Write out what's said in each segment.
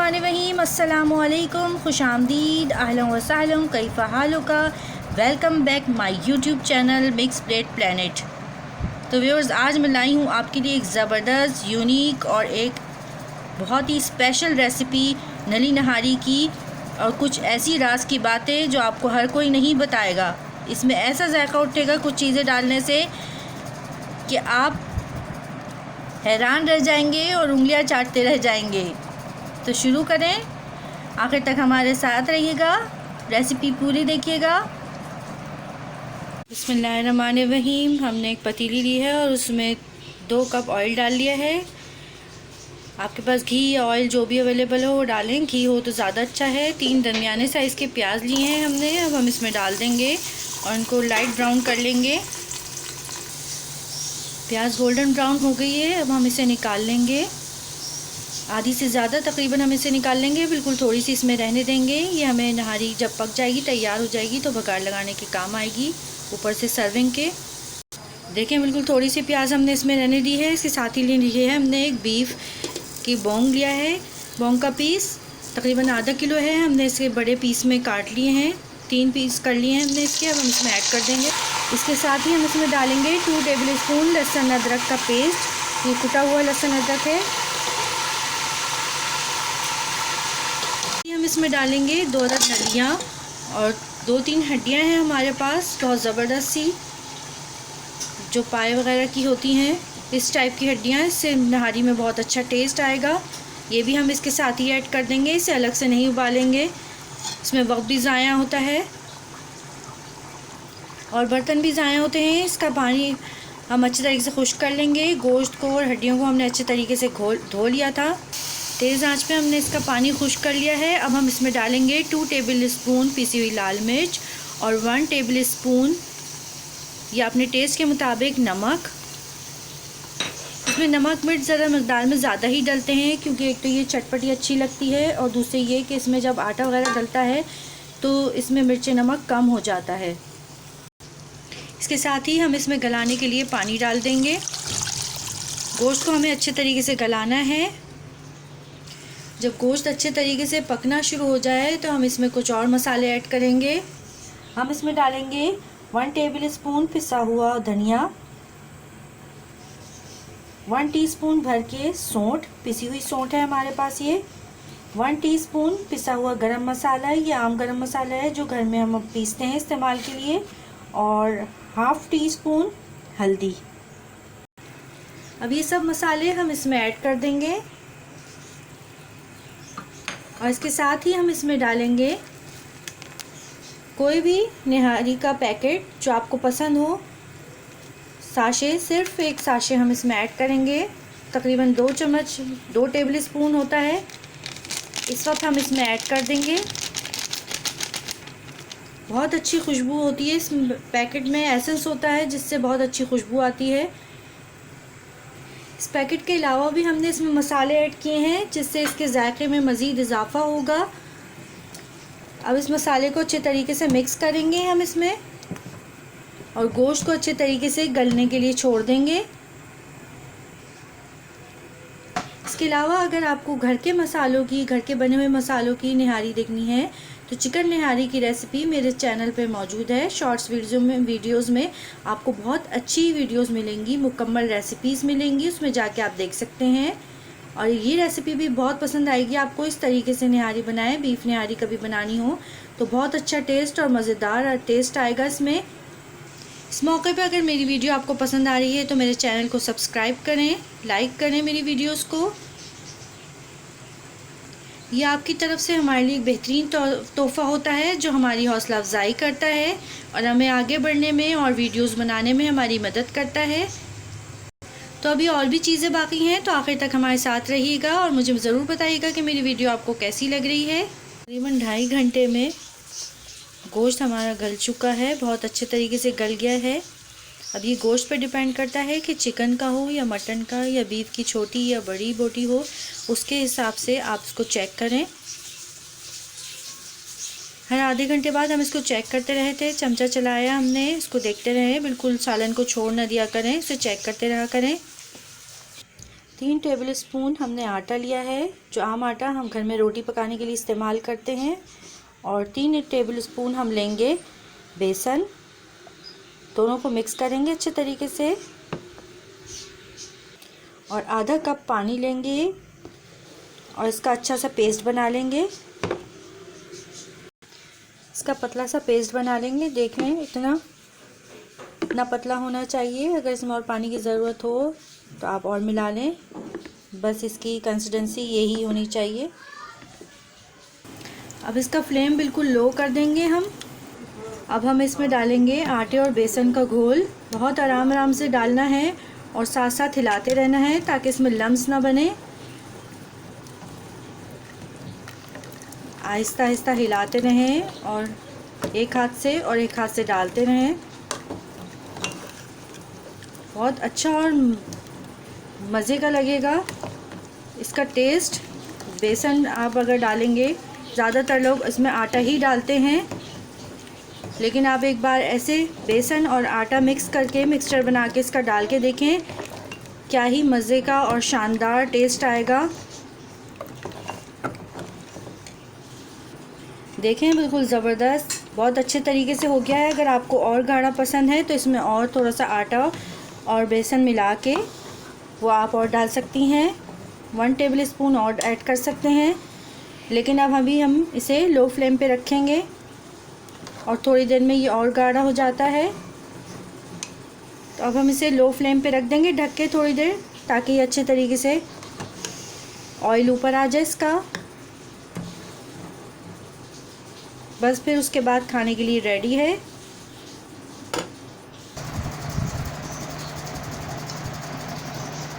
बिस्मिल्लाहिर्रहमानिर्रहीम अस्सलामुअलैकुम खुशामदीद अहलन व सहलन कैफ़ हालुका। Welcome back my YouTube channel mix plate planet. तो व्यूअर्स, आज मैं लाई हूँ आपके लिए एक ज़बरदस्त यूनिक और एक बहुत ही स्पेशल रेसिपी नली नहारी की, और कुछ ऐसी राज की बातें जो आपको हर कोई नहीं बताएगा। इसमें ऐसा जायका उठेगा कुछ चीज़ें डालने से कि आप हैरान रह जाएंगे और उंगलियां चाटते रह जाएंगे। तो शुरू करें, आखिर तक हमारे साथ रहिएगा, रेसिपी पूरी देखिएगा। बिस्मिल्लाहिर्रहमानिर्रहीम। हमने एक पतीली ली है और उसमें 2 कप ऑयल डाल लिया है। आपके पास घी या ऑयल जो भी अवेलेबल हो वो डालें, घी हो तो ज़्यादा अच्छा है। 3 दरमियाने साइज़ के प्याज लिए हैं हमने, अब हम इसमें डाल देंगे और इनको लाइट ब्राउन कर लेंगे। प्याज गोल्डन ब्राउन हो गई है, अब हम इसे निकाल लेंगे। आधी से ज़्यादा तकरीबन हम इसे निकाल लेंगे, बिल्कुल थोड़ी सी इसमें रहने देंगे। ये हमें नहारी जब पक जाएगी, तैयार हो जाएगी, तो बघार लगाने के काम आएगी, ऊपर से सर्विंग के। देखें, बिल्कुल थोड़ी सी प्याज हमने इसमें रहने दी है। इसके साथ ही लिए है हमने एक बीफ की बोंग लिया है, बोंग का पीस तकरीबन आधा किलो है। हमने इसके बड़े पीस में काट लिए हैं, 3 पीस कर लिए हैं हमने इसके। अब हम इसमें ऐड कर देंगे। इसके साथ ही हम इसमें डालेंगे 2 टेबल स्पून लहसुन अदरक का पेस्ट। ये कुटा हुआ लहसुन अदरक है। हम इसमें डालेंगे 2 अदद नलियाँ और 2-3 हड्डियाँ हैं हमारे पास, बहुत ज़बरदस्त सी, जो पाए वगैरह की होती हैं, इस टाइप की हड्डियाँ। इससे नहारी में बहुत अच्छा टेस्ट आएगा। ये भी हम इसके साथ ही ऐड कर देंगे, इसे अलग से नहीं उबालेंगे, इसमें वक्त भी ज़ाया होता है और बर्तन भी ज़ाया होते हैं। इसका पानी हम अच्छे तरीके से खुश्क कर लेंगे। गोश्त को और हड्डियों को हमने अच्छे तरीके से धो लिया था। तेज़ आंच पे हमने इसका पानी खुश्क कर लिया है। अब हम इसमें डालेंगे 2 टेबल स्पून पिसी हुई लाल मिर्च और 1 टेबल स्पून या अपने टेस्ट के मुताबिक नमक। इसमें नमक मिर्च ज़रा मकदार में ज़्यादा ही डलते हैं, क्योंकि एक तो ये चटपटी अच्छी लगती है और दूसरे ये कि इसमें जब आटा वगैरह डलता है तो इसमें मिर्च नमक कम हो जाता है। इसके साथ ही हम इसमें गलाने के लिए पानी डाल देंगे। गोश्त को हमें अच्छे तरीके से गलाना है। जब गोश्त अच्छे तरीके से पकना शुरू हो जाए तो हम इसमें कुछ और मसाले ऐड करेंगे। हम इसमें डालेंगे 1 टेबल स्पून पिसा हुआ धनिया, 1 टीस्पून भर के सौंठ, पिसी हुई सौंठ है हमारे पास ये, 1 टीस्पून पिसा हुआ गरम मसाला, ये आम गरम मसाला है जो घर में हम पीसते हैं इस्तेमाल के लिए, और 1/2 टीस्पून हल्दी। अब ये सब मसाले हम इसमें ऐड कर देंगे और इसके साथ ही हम इसमें डालेंगे कोई भी निहारी का पैकेट जो आपको पसंद हो। साशे, सिर्फ 1 साशे हम इसमें ऐड करेंगे, तकरीबन 2 चम्मच 2 टेबल स्पून होता है, इस वक्त हम इसमें ऐड कर देंगे। बहुत अच्छी खुशबू होती है इस पैकेट में, एसेंस होता है जिससे बहुत अच्छी खुशबू आती है। इस पैकेट के अलावा भी हमने इसमें मसाले ऐड किए हैं जिससे इसके जायके में मज़ीद इजाफ़ा होगा। अब इस मसाले को अच्छे तरीके से मिक्स करेंगे हम इसमें और गोश्त को अच्छे तरीके से गलने के लिए छोड़ देंगे। इसके अलावा अगर आपको घर के मसालों की, घर के बने हुए मसालों की निहारी देखनी है तो चिकन निहारी की रेसिपी मेरे चैनल पे मौजूद है। शॉर्ट्स वीडियोज़ में आपको बहुत अच्छी वीडियोज़ मिलेंगी, मुकम्मल रेसिपीज़ मिलेंगी, उसमें जाके आप देख सकते हैं। और ये रेसिपी भी बहुत पसंद आएगी आपको। इस तरीके से निहारी बनाएं, बीफ निहारी कभी बनानी हो तो बहुत अच्छा टेस्ट और मज़ेदार टेस्ट आएगा इसमें। इस मौके पे अगर मेरी वीडियो आपको पसंद आ रही है तो मेरे चैनल को सब्सक्राइब करें, लाइक करें मेरी वीडियोस को। ये आपकी तरफ से हमारे लिए एक बेहतरीन तोहफ़ा होता है जो हमारी हौसला अफजाई करता है और हमें आगे बढ़ने में और वीडियोस बनाने में हमारी मदद करता है। तो अभी और भी चीज़ें बाकी हैं, तो आखिर तक हमारे साथ रहिएगा और मुझे ज़रूर बताइएगा कि मेरी वीडियो आपको कैसी लग रही है। तकरीबन 2.5 घंटे में गोश्त हमारा गल चुका है, बहुत अच्छे तरीके से गल गया है। अब ये गोश्त पे डिपेंड करता है कि चिकन का हो या मटन का या बीफ की छोटी या बड़ी बोटी हो, उसके हिसाब से आप इसको चेक करें। हर आधे घंटे बाद हम इसको चेक करते रहे थे, चमचा चलाया हमने, इसको देखते रहे, बिल्कुल सालन को छोड़ ना दिया करें, इसे चेक करते रहा करें। 3 टेबलस्पून हमने आटा लिया है, जो आम आटा हम घर में रोटी पकाने के लिए इस्तेमाल करते हैं। और 3 टेबलस्पून हम लेंगे बेसन। दोनों को मिक्स करेंगे अच्छे तरीके से। और आधा कप पानी लेंगे और इसका अच्छा सा पेस्ट बना लेंगे। इसका पतला सा पेस्ट बना लेंगे। देख लें इतना पतला होना चाहिए। अगर इसमें और पानी की ज़रूरत हो तो आप और मिला लें। बस इसकी कंसिस्टेंसी यही होनी चाहिए। अब इसका फ्लेम बिल्कुल लो कर देंगे हम। अब हम इसमें डालेंगे आटे और बेसन का घोल। बहुत आराम से डालना है और साथ साथ हिलाते रहना है ताकि इसमें लम्स ना बने। आहिस्ता आहिस्ता हिलाते रहें और एक हाथ से डालते रहें। बहुत अच्छा और मज़े का लगेगा इसका टेस्ट। बेसन आप अगर डालेंगे, ज़्यादातर लोग इसमें आटा ही डालते हैं, लेकिन आप एक बार ऐसे बेसन और आटा मिक्स करके मिक्सचर बना के इसका डाल के देखें, क्या ही मज़े का और शानदार टेस्ट आएगा। देखें बिल्कुल ज़बरदस्त, बहुत अच्छे तरीके से हो गया है। अगर आपको और गाढ़ा पसंद है तो इसमें और थोड़ा सा आटा और बेसन मिला के वो आप और डाल सकती हैं। 1 टेबलस्पून और ऐड कर सकते हैं। लेकिन अब हम इसे लो फ्लेम पे रखेंगे और थोड़ी देर में ये और गाढ़ा हो जाता है। तो अब हम इसे लो फ्लेम पे रख देंगे ढक के थोड़ी देर, ताकि ये अच्छे तरीके से ऑयल ऊपर आ जाए इसका। बस फिर उसके बाद खाने के लिए रेडी है।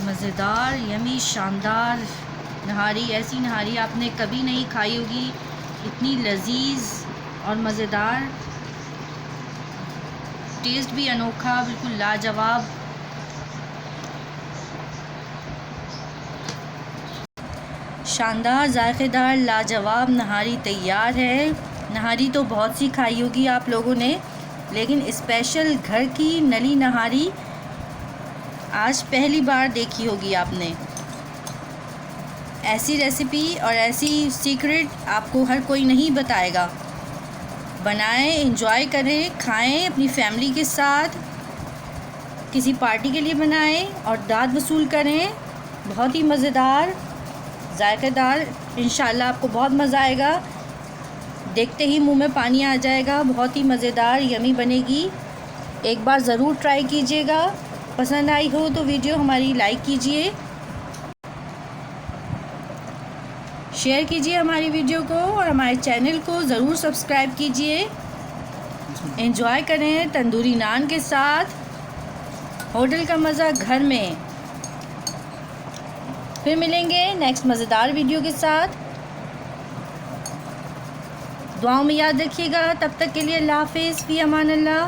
मज़ेदार, यमी, शानदार नहारी। ऐसी नहारी आपने कभी नहीं खाई होगी। इतनी लजीज और मज़ेदार, टेस्ट भी अनोखा, बिल्कुल लाजवाब। शानदार, जायकेदार, लाजवाब नहारी तैयार है। नहारी तो बहुत सी खाई होगी आप लोगों ने, लेकिन स्पेशल घर की नली नहारी आज पहली बार देखी होगी आपने। ऐसी रेसिपी और ऐसी सीक्रेट आपको हर कोई नहीं बताएगा। बनाएं, एंजॉय करें, खाएं अपनी फैमिली के साथ, किसी पार्टी के लिए बनाएं और दाद वसूल करें। बहुत ही मज़ेदार, जायकेदार, इंशाल्लाह आपको बहुत मज़ा आएगा। देखते ही मुंह में पानी आ जाएगा। बहुत ही मज़ेदार, यमी बनेगी। एक बार ज़रूर ट्राई कीजिएगा। पसंद आई हो तो वीडियो हमारी लाइक कीजिए, शेयर कीजिए हमारी वीडियो को और हमारे चैनल को ज़रूर सब्सक्राइब कीजिए। एंजॉय करें तंदूरी नान के साथ, होटल का मज़ा घर में। फिर मिलेंगे नेक्स्ट मज़ेदार वीडियो के साथ। दुआओं में याद रखिएगा। तब तक के लिए अल्लाह हाफ़िज़, फ़ी अमान अल्लाह।